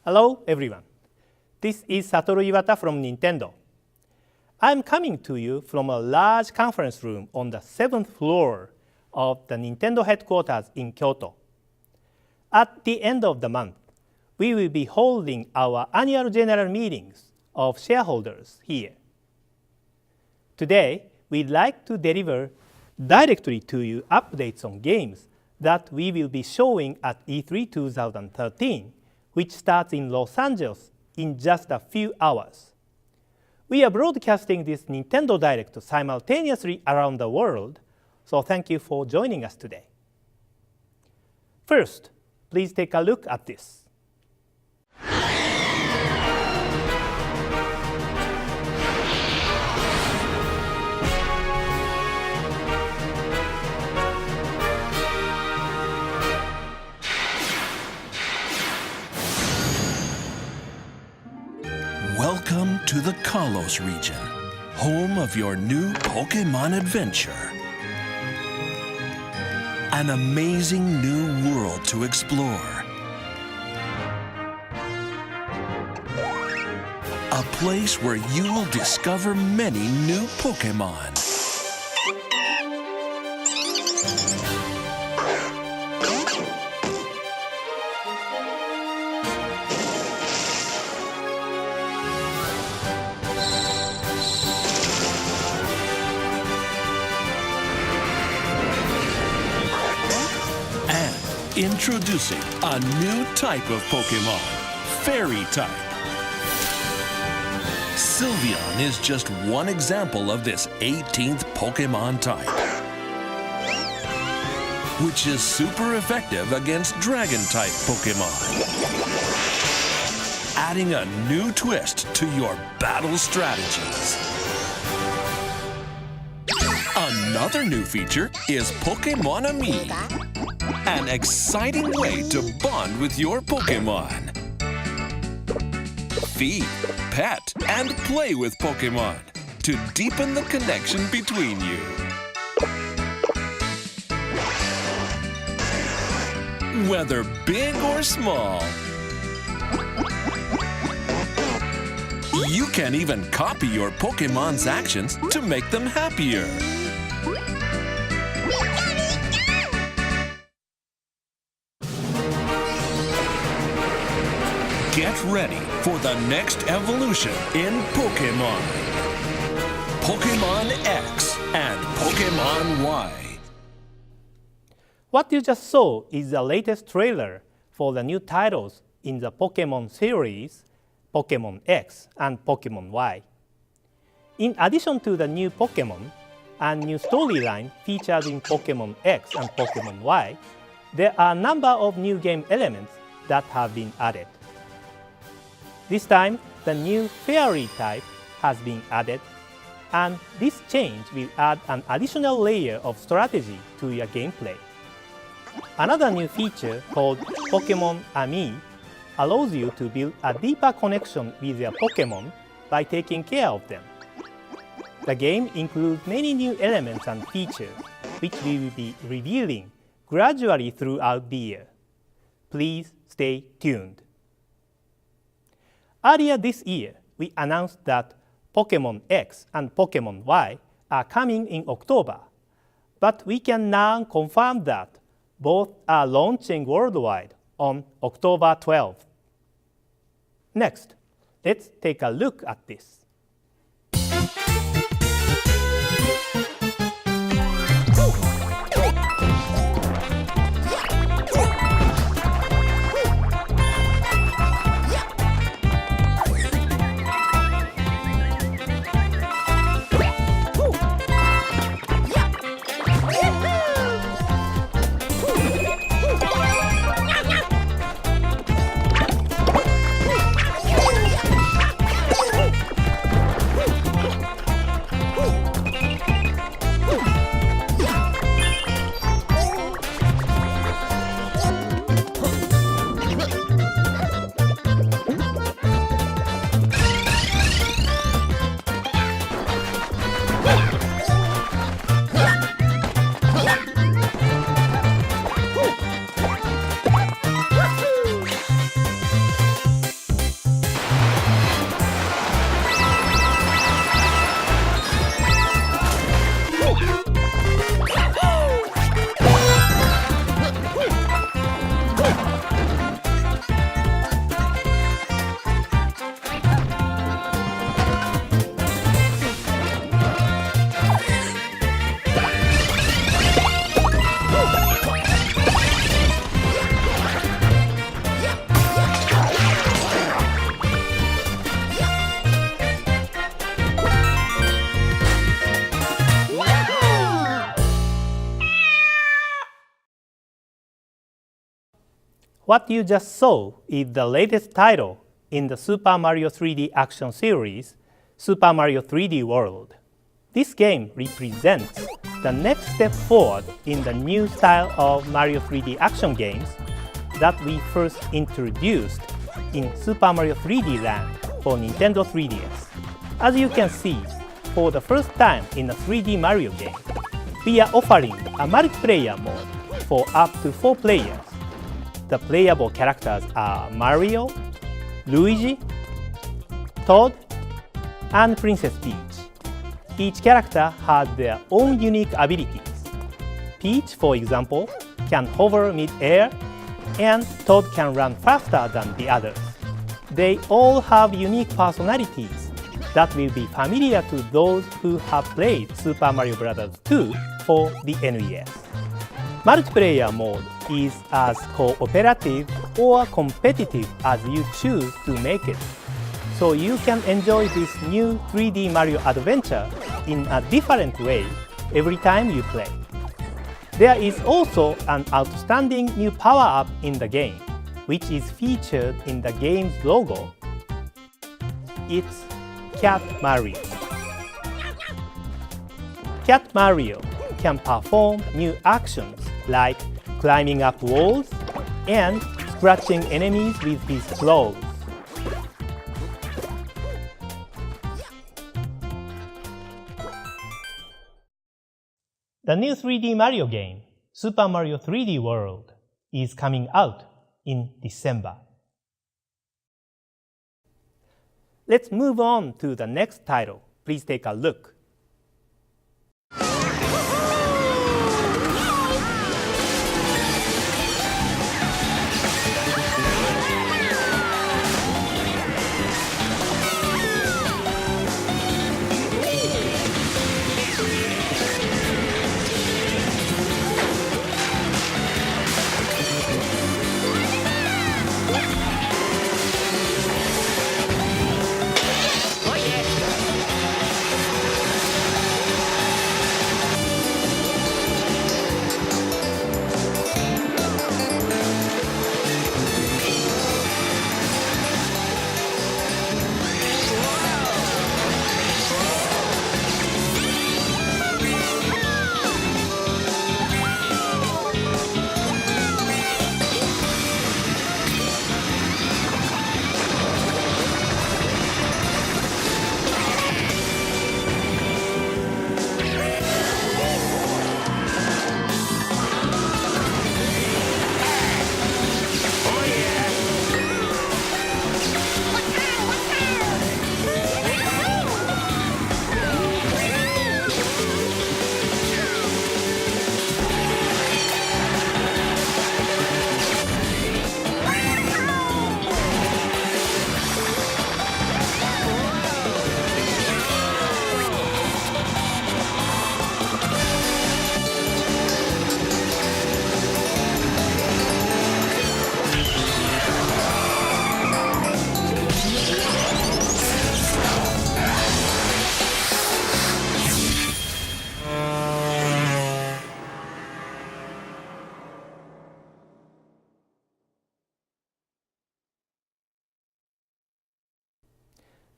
Hello, everyone. This is Satoru Iwata from Nintendo. I'm coming to you from a large conference room on the 7th floor of the Nintendo headquarters in Kyoto. At the end of the month, we will be holding our annual general meetings of shareholders here. Today, we'd like to deliver directly to you updates on games that we will be showing at E3 2013, which starts in Los Angeles in just a few hours. We are broadcasting this Nintendo Direct simultaneously around the world, so thank you for joining us today. First, please take a look at this. Welcome to the Kalos region, home of your new Pokémon adventure. An amazing new world to explore. A place where you will discover many new Pokémon. Introducing a new type of Pokémon, Fairy type. Sylveon is just one example of this 18th Pokémon type, which is super effective against Dragon-type Pokémon, adding a new twist to your battle strategies. Another new feature is Pokémon Ami, an exciting way to bond with your Pokémon. Feed, pet, and play with Pokémon to deepen the connection between you. Whether big or small, you can even copy your Pokémon's actions to make them happier. Get ready for the next evolution in Pokémon. Pokémon X and Pokémon Y. What you just saw is the latest trailer for the new titles in the Pokémon series, Pokémon X and Pokémon Y. In addition to the new Pokémon and new storyline featured in Pokémon X and Pokémon Y, there are a number of new game elements that have been added. This time, the new Fairy type has been added, and this change will add an additional layer of strategy to your gameplay. Another new feature called Pokémon Ami allows you to build a deeper connection with your Pokémon by taking care of them. The game includes many new elements and features, which we will be revealing gradually throughout the year. Please stay tuned. Earlier this year, we announced that Pokémon X and Pokémon Y are coming in October, but we can now confirm that both are launching worldwide on October 12th. Next, let's take a look at this. What you just saw is the latest title in the Super Mario 3D action series, Super Mario 3D World. This game represents the next step forward in the new style of Mario 3D action games that we first introduced in Super Mario 3D Land for Nintendo 3DS. As you can see, for the first time in a 3D Mario game, we are offering a multiplayer mode for up to 4 players. The playable characters are Mario, Luigi, Toad, and Princess Peach. Each character has their own unique abilities. Peach, for example, can hover mid-air, and Toad can run faster than the others. They all have unique personalities that will be familiar to those who have played Super Mario Bros. 2 for the NES. Multiplayer mode is as cooperative or competitive as you choose to make it, so you can enjoy this new 3D Mario adventure in a different way every time you play. There is also an outstanding new power-up in the game, which is featured in the game's logo. It's Cat Mario. Cat Mario can perform new actions like climbing up walls and scratching enemies with his claws. The new 3D Mario game, Super Mario 3D World, is coming out in December. Let's move on to the next title. Please take a look.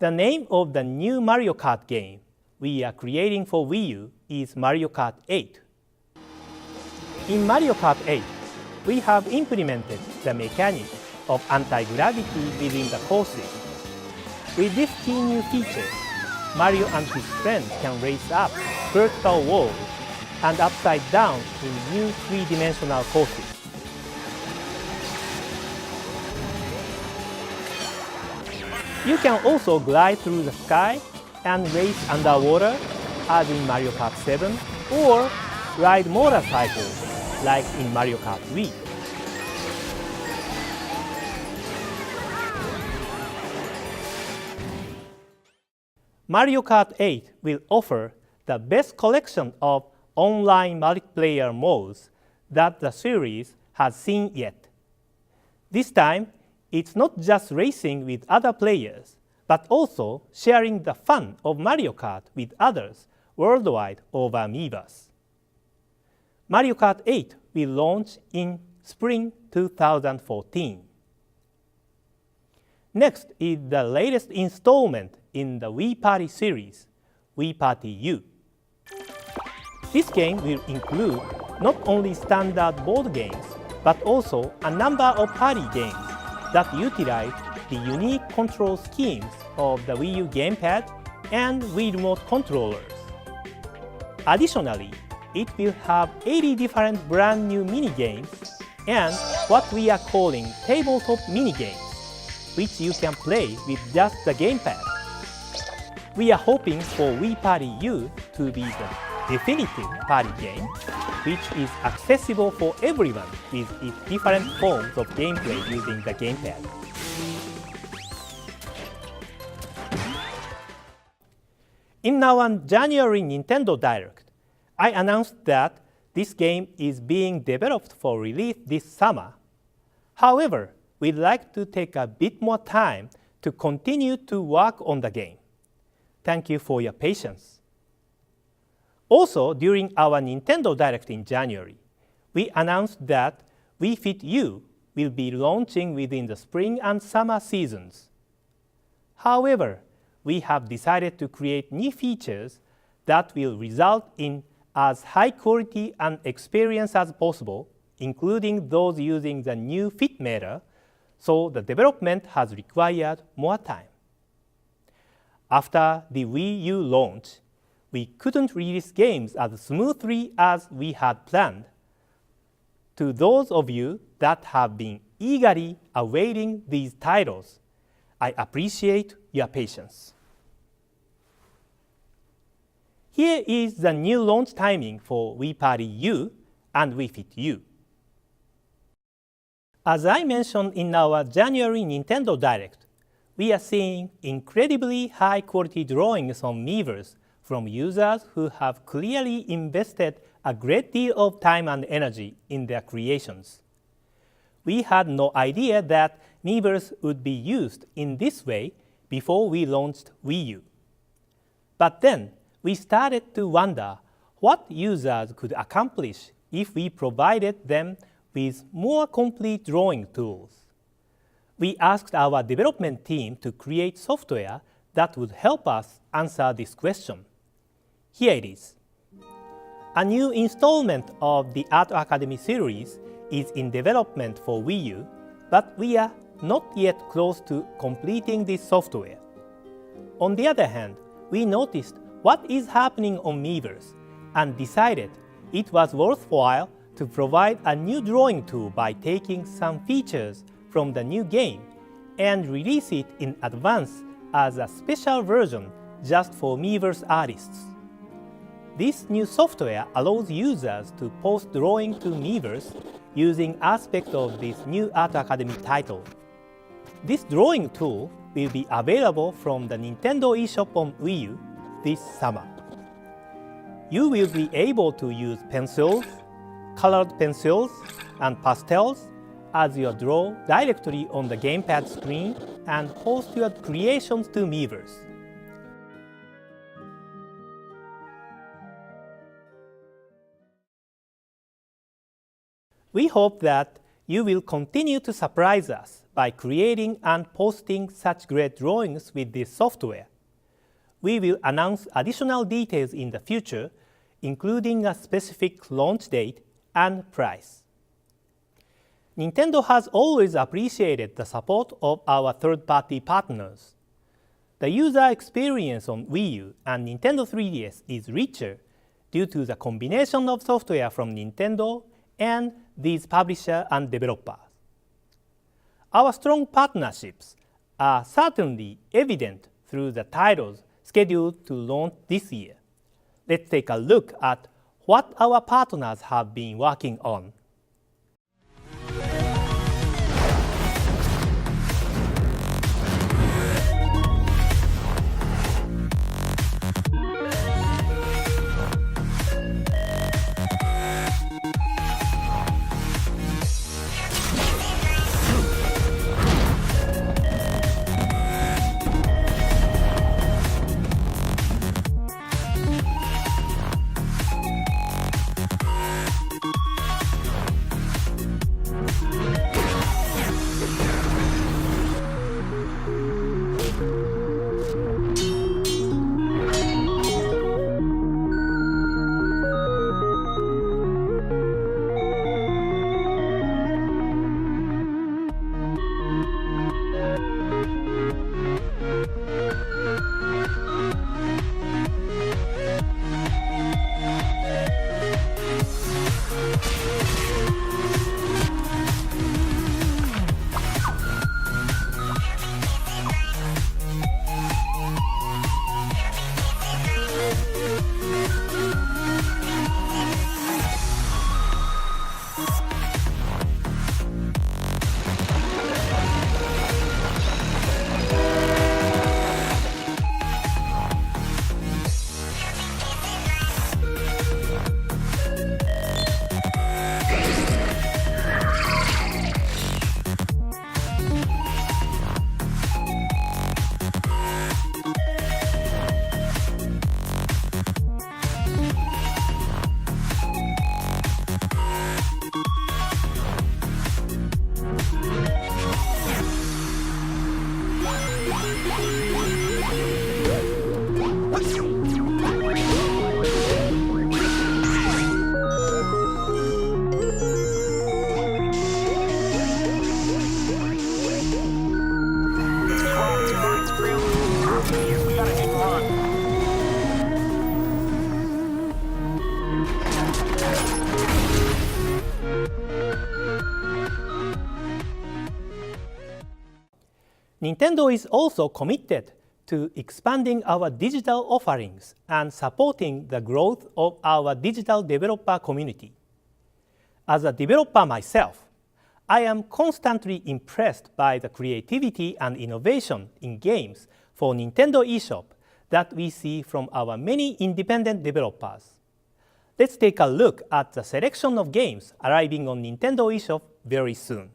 The name of the new Mario Kart game we are creating for Wii U is Mario Kart 8. In Mario Kart 8, we have implemented the mechanic of anti-gravity within the courses. With this key new feature, Mario and his friends can race up vertical walls and upside down in new three-dimensional courses. You can also glide through the sky and race underwater, as in Mario Kart 7, or ride motorcycles, like in Mario Kart Wii. Mario Kart 8 will offer the best collection of online multiplayer modes that the series has seen yet. This time, it's not just racing with other players, but also sharing the fun of Mario Kart with others worldwide over Miiverse. Mario Kart 8 will launch in spring 2014. Next is the latest installment in the Wii Party series, Wii Party U. This game will include not only standard board games, but also a number of party games that utilize the unique control schemes of the Wii U gamepad and Wii Remote controllers. Additionally, it will have 80 different brand new mini-games and what we are calling tabletop mini-games, which you can play with just the gamepad. We are hoping for Wii Party U to be the definitive party game, which is accessible for everyone with its different forms of gameplay using the gamepad. In our January Nintendo Direct, I announced that this game is being developed for release this summer. However, we'd like to take a bit more time to continue to work on the game. Thank you for your patience. Also, during our Nintendo Direct in January, we announced that Wii Fit U will be launching within the spring and summer seasons. However, we have decided to create new features that will result in as high quality and experience as possible, including those using the new Fit Meter, so the development has required more time. After the Wii U launch, we couldn't release games as smoothly as we had planned. To those of you that have been eagerly awaiting these titles, I appreciate your patience. Here is the new launch timing for Wii Party U and Wii Fit U. As I mentioned in our January Nintendo Direct, we are seeing incredibly high-quality drawings on Miiverse from users who have clearly invested a great deal of time and energy in their creations. We had no idea that Miiverse would be used in this way before we launched Wii U. But then, we started to wonder what users could accomplish if we provided them with more complete drawing tools. We asked our development team to create software that would help us answer this question. Here it is. A new installment of the Art Academy series is in development for Wii U, but we are not yet close to completing this software. On the other hand, we noticed what is happening on Miiverse and decided it was worthwhile to provide a new drawing tool by taking some features from the new game and release it in advance as a special version just for Miiverse artists. This new software allows users to post drawing to Miiverse using aspects of this new Art Academy title. This drawing tool will be available from the Nintendo eShop on Wii U this summer. You will be able to use pencils, colored pencils, and pastels as you draw directly on the gamepad screen and post your creations to Miiverse. We hope that you will continue to surprise us by creating and posting such great drawings with this software. We will announce additional details in the future, including a specific launch date and price. Nintendo has always appreciated the support of our third-party partners. The user experience on Wii U and Nintendo 3DS is richer due to the combination of software from Nintendo and these publishers and developers. Our strong partnerships are certainly evident through the titles scheduled to launch this year. Let's take a look at what our partners have been working on. Nintendo is also committed to expanding our digital offerings and supporting the growth of our digital developer community. As a developer myself, I am constantly impressed by the creativity and innovation in games for Nintendo eShop that we see from our many independent developers. Let's take a look at the selection of games arriving on Nintendo eShop very soon.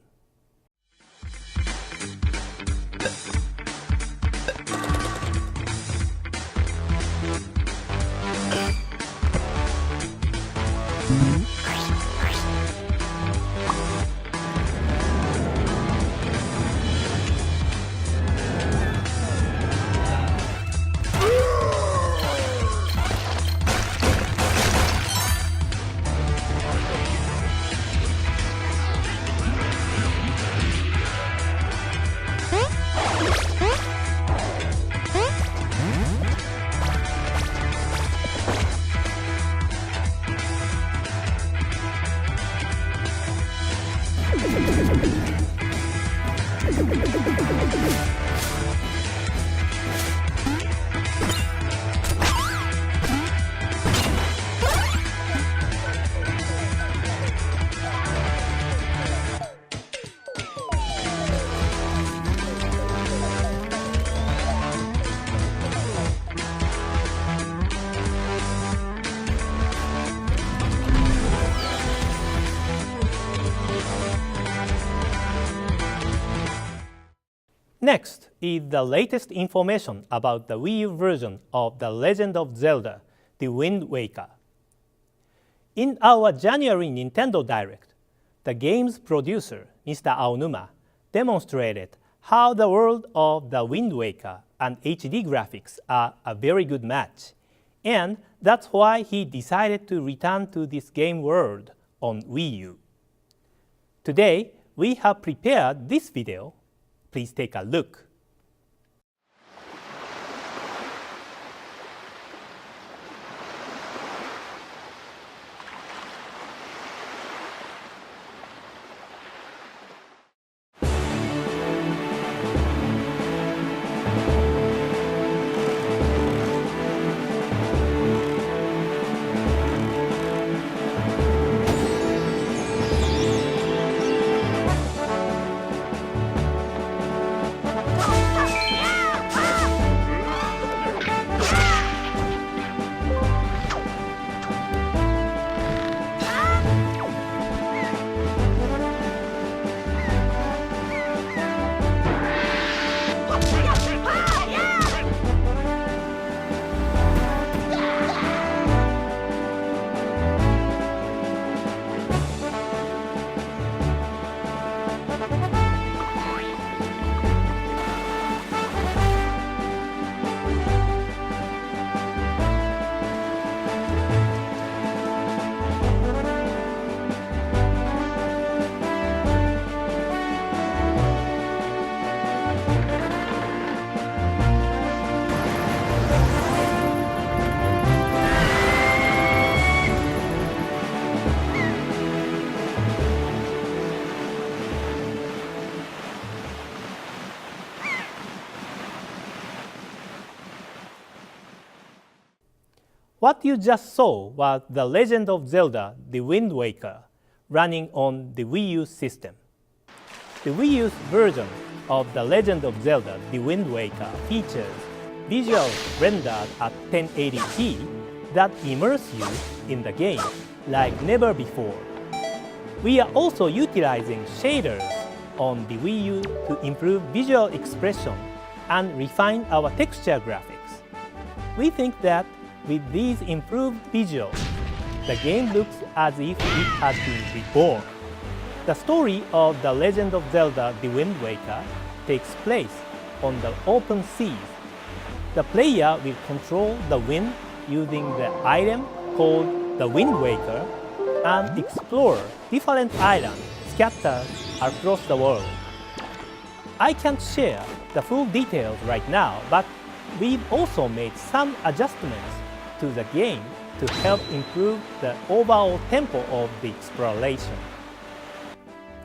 Next is the latest information about the Wii U version of The Legend of Zelda: The Wind Waker. In our January Nintendo Direct, the game's producer, Mr. Aonuma, demonstrated how the world of The Wind Waker and HD graphics are a very good match, and that's why he decided to return to this game world on Wii U. Today, we have prepared this video. Please take a look. What you just saw was The Legend of Zelda: The Wind Waker running on the Wii U system. The Wii U's version of The Legend of Zelda: The Wind Waker features visuals rendered at 1080p that immerse you in the game like never before. We are also utilizing shaders on the Wii U to improve visual expression and refine our texture graphics. We think that with these improved visuals, the game looks as if it has been reborn. The story of The Legend of Zelda: The Wind Waker takes place on the open seas. The player will control the wind using the item called the Wind Waker and explore different islands scattered across the world. I can't share the full details right now, but we've also made some adjustments to the game to help improve the overall tempo of the exploration.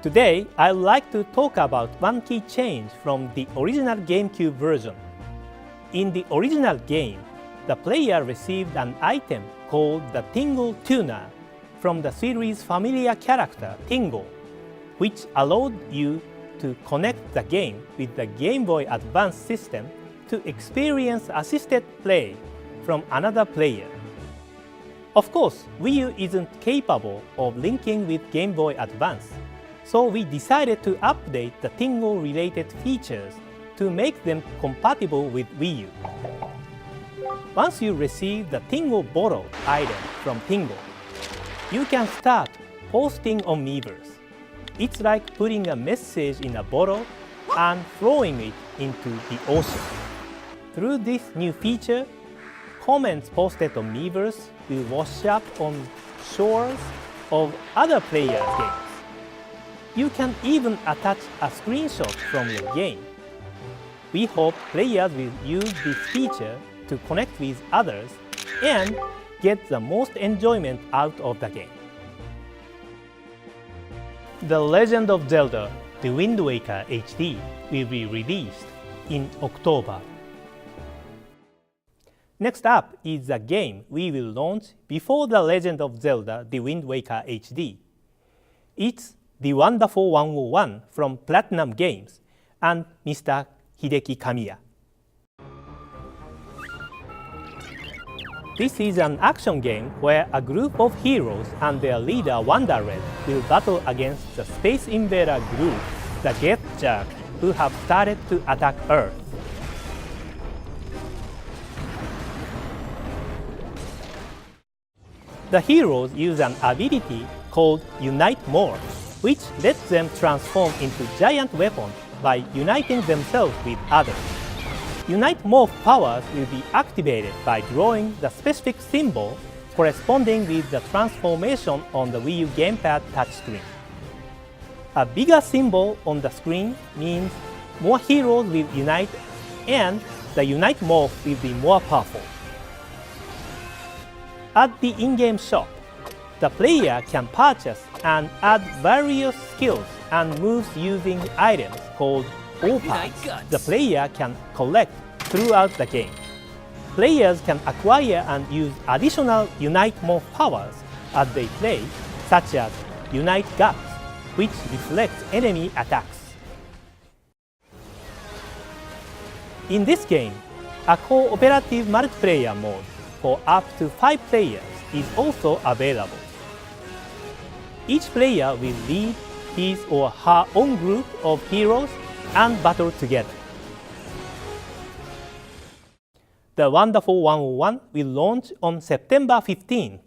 Today, I'd like to talk about one key change from the original GameCube version. In the original game, the player received an item called the Tingle Tuner from the series' familiar character Tingle, which allowed you to connect the game with the Game Boy Advance system to experience assisted play from another player. Of course, Wii U isn't capable of linking with Game Boy Advance, so we decided to update the Tingle-related features to make them compatible with Wii U. Once you receive the Tingle Bottle item from Tingle, you can start posting on Miiverse. It's like putting a message in a bottle and throwing it into the ocean. Through this new feature, comments posted on Miiverse will wash up on shores of other players' games. You can even attach a screenshot from your game. We hope players will use this feature to connect with others and get the most enjoyment out of the game. The Legend of Zelda: The Wind Waker HD will be released in October. Next up is the game we will launch before The Legend of Zelda: The Wind Waker HD. It's The Wonderful 101 from Platinum Games and Mr. Hideki Kamiya. This is an action game where a group of heroes and their leader Wonder Red will battle against the Space Invader group, the Get Jerk, who have started to attack Earth. The heroes use an ability called Unite Morph, which lets them transform into giant weapons by uniting themselves with others. Unite Morph powers will be activated by drawing the specific symbol corresponding with the transformation on the Wii U gamepad touchscreen. A bigger symbol on the screen means more heroes will unite and the Unite Morph will be more powerful. At the in-game shop, the player can purchase and add various skills and moves using items called OPADs the player can collect throughout the game. Players can acquire and use additional Unite Morph powers as they play, such as Unite Guts, which reflects enemy attacks. In this game, a cooperative multiplayer mode for up to 5 players is also available. Each player will lead his or her own group of heroes and battle together. The Wonderful 101 will launch on September 15.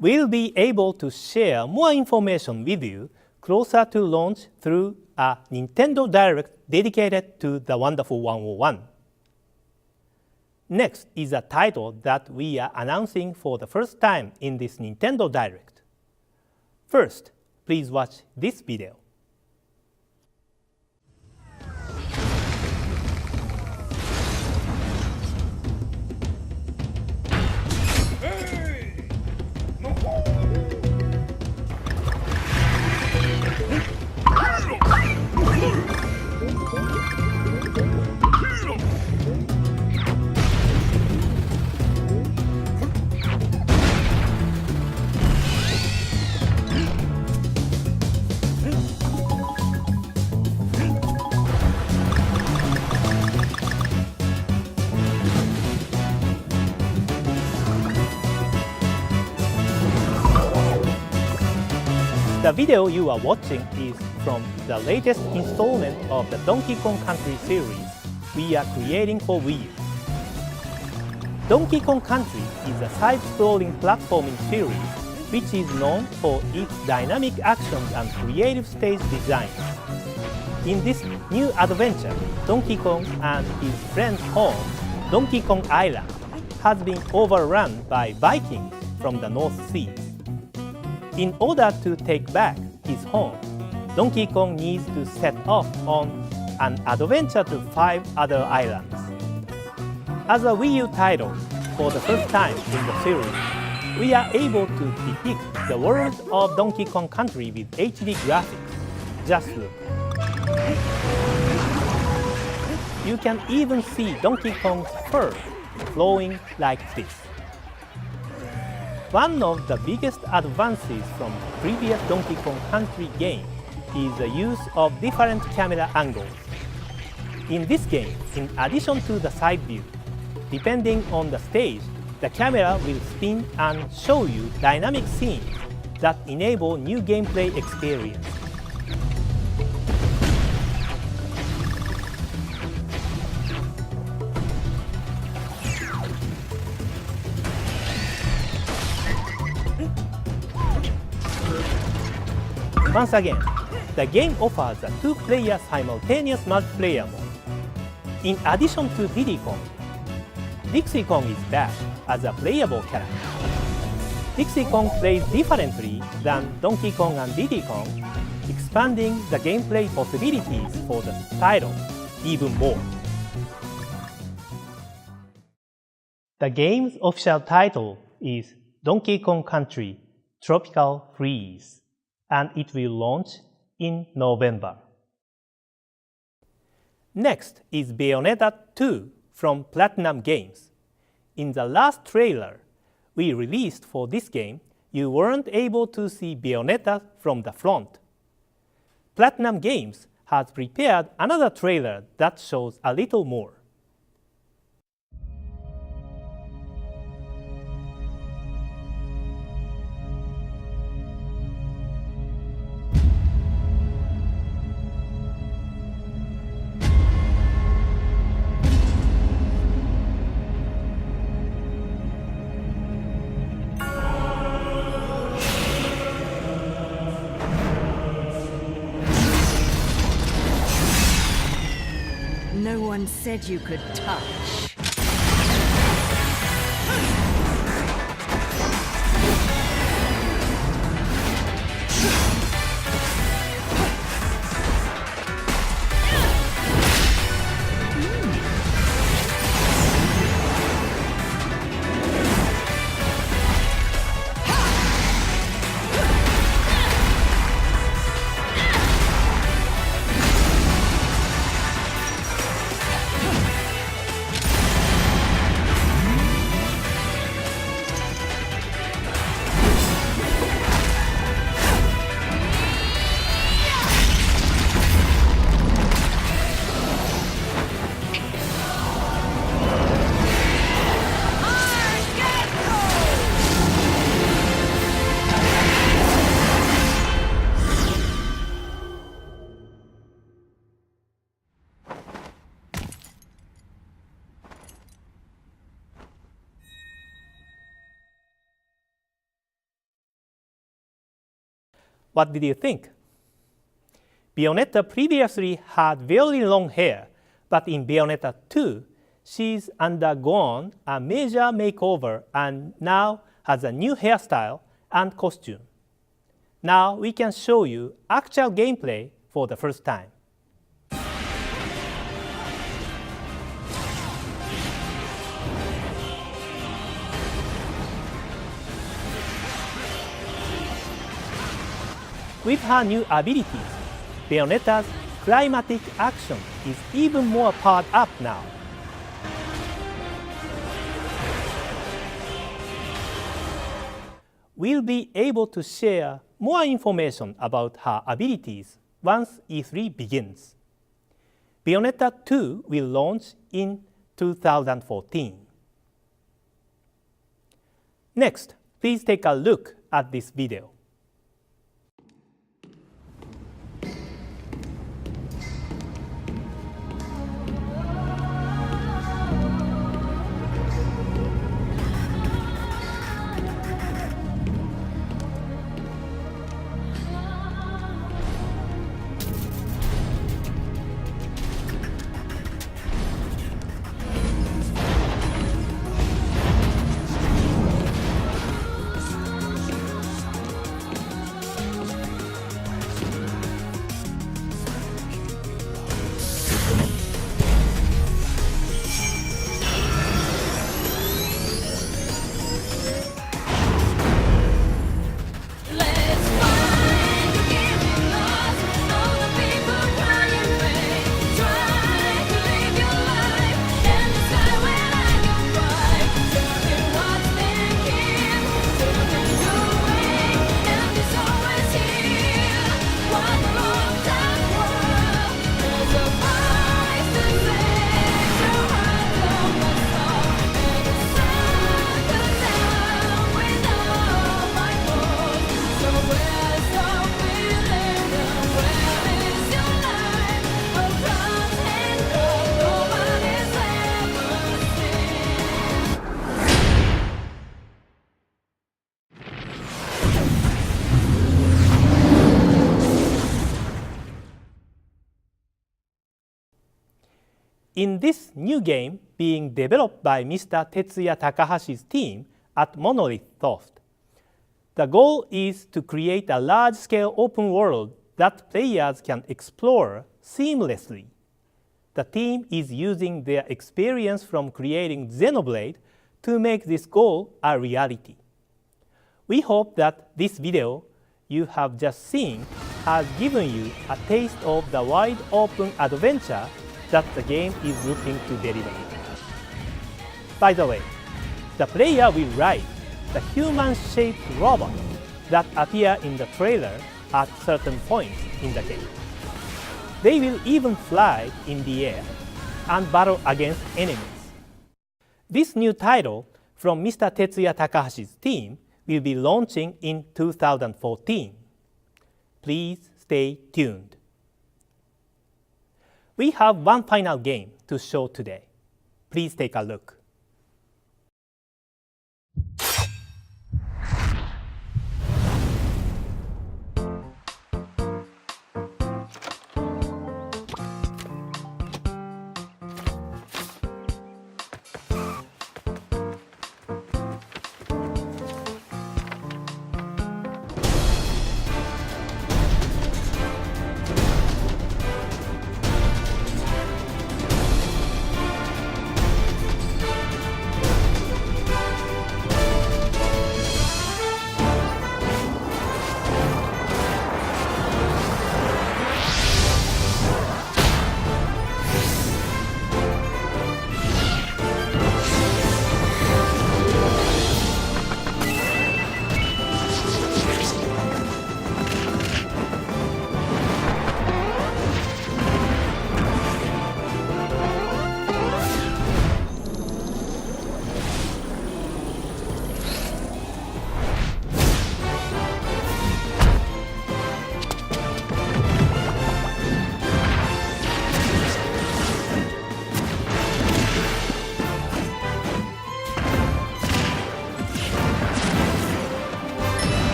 We'll be able to share more information with you closer to launch through a Nintendo Direct dedicated to the Wonderful 101. Next is a title that we are announcing for the first time in this Nintendo Direct. First, please watch this video. The video you are watching is from the latest installment of the Donkey Kong Country series we are creating for Wii U. Donkey Kong Country is a side-scrolling platforming series which is known for its dynamic action and creative stage design. In this new adventure, Donkey Kong and his friend's home, Donkey Kong Island, has been overrun by Vikings from the North Seas. In order to take back his home, Donkey Kong needs to set off on an adventure to 5 other islands. As a Wii U title, for the first time in the series, we are able to depict the world of Donkey Kong Country with HD graphics, Just look. You can even see Donkey Kong's fur flowing like this. One of the biggest advances from previous Donkey Kong Country game is the use of different camera angles. In this game, in addition to the side view, depending on the stage, the camera will spin and show you dynamic scenes that enable new gameplay experience. Once again, the game offers a two-player simultaneous multiplayer mode. In addition to Diddy Kong, Dixie Kong is back as a playable character. Dixie Kong plays differently than Donkey Kong and Diddy Kong, expanding the gameplay possibilities for the title even more. The game's official title is Donkey Kong Country Tropical Freeze, and it will launch in November. Next is Bayonetta 2 from Platinum Games. In the last trailer we released for this game, you weren't able to see Bayonetta from the front. Platinum Games has prepared another trailer that shows a little more. No one said you could touch. What did you think? Bayonetta previously had very long hair, but in Bayonetta 2, she's undergone a major makeover and now has a new hairstyle and costume. Now we can show you actual gameplay for the first time. With her new abilities, Bayonetta's climatic action is even more powered up now. We'll be able to share more information about her abilities once E3 begins. Bayonetta 2 will launch in 2014. Next, please take a look at this video. In this new game being developed by Mr. Tetsuya Takahashi's team at Monolith Soft, the goal is to create a large-scale open world that players can explore seamlessly. The team is using their experience from creating Xenoblade to make this goal a reality. We hope that this video you have just seen has given you a taste of the wide open adventure that the game is looking to deliver. By the way, the player will ride the human-shaped robot that appear in the trailer at certain points in the game. They will even fly in the air and battle against enemies. This new title from Mr. Tetsuya Takahashi's team will be launching in 2014. Please stay tuned. We have one final game to show today. Please take a look.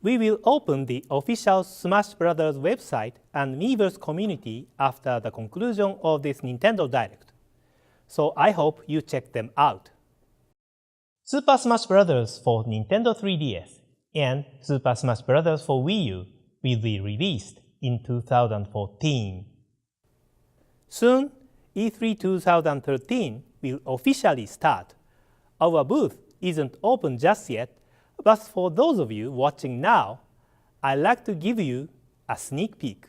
We will open the official Smash Bros. Website and Miiverse community after the conclusion of this Nintendo Direct, so I hope you check them out. Super Smash Bros. For Nintendo 3DS and Super Smash Bros. For Wii U will be released in 2014. Soon, E3 2013 will officially start, Our booth isn't open just yet, but for those of you watching now, I'd like to give you a sneak peek.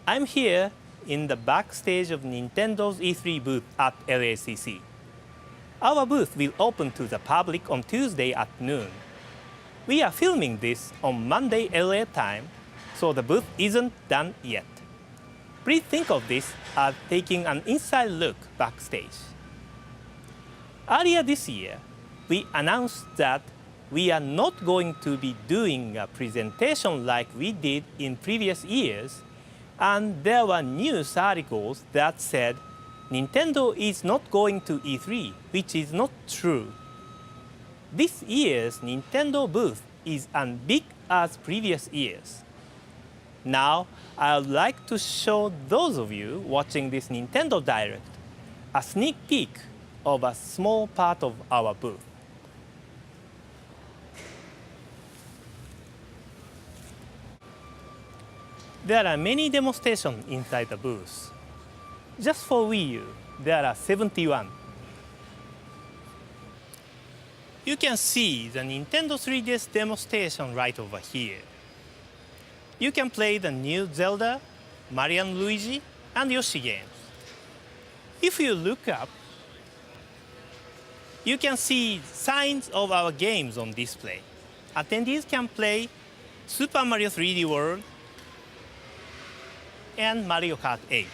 I'm here in the backstage of Nintendo's E3 booth at LACC. Our booth will open to the public on Tuesday at noon. We are filming this on Monday LA time, so the booth isn't done yet. Please think of this as taking an inside look backstage. Earlier this year, we announced that we are not going to be doing a presentation like we did in previous years, and there were news articles that said Nintendo is not going to E3, which is not true. This year's Nintendo booth is as big as previous years. Now, I would like to show those of you watching this Nintendo Direct a sneak peek of a small part of our booth. There are many demonstrations inside the booth. Just for Wii U, there are 71. You can see the Nintendo 3DS demonstration right over here. You can play the new Zelda, Mario & Luigi, and Yoshi games. If you look up, you can see signs of our games on display. Attendees can play Super Mario 3D World and Mario Kart 8.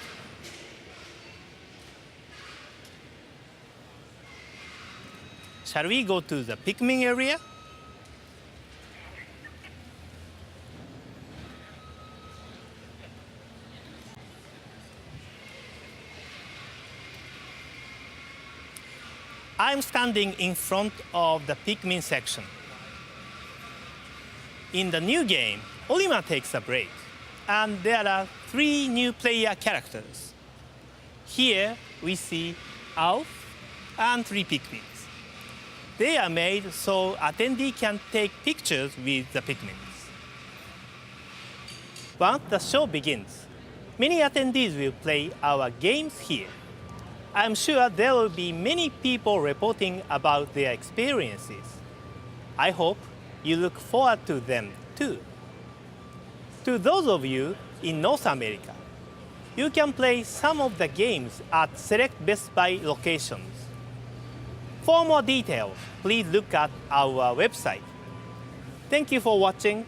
Shall we go to the Pikmin area? I'm standing in front of the Pikmin section. In the new game, Olimar takes a break, and there are 3 new player characters. Here we see Alf and 3 Pikmins. They are made so attendees can take pictures with the Pikmins. Once the show begins, many attendees will play our games here. I'm sure there will be many people reporting about their experiences. I hope you look forward to them too. To those of you in North America, you can play some of the games at select Best Buy locations. For more details, please look at our website. Thank you for watching.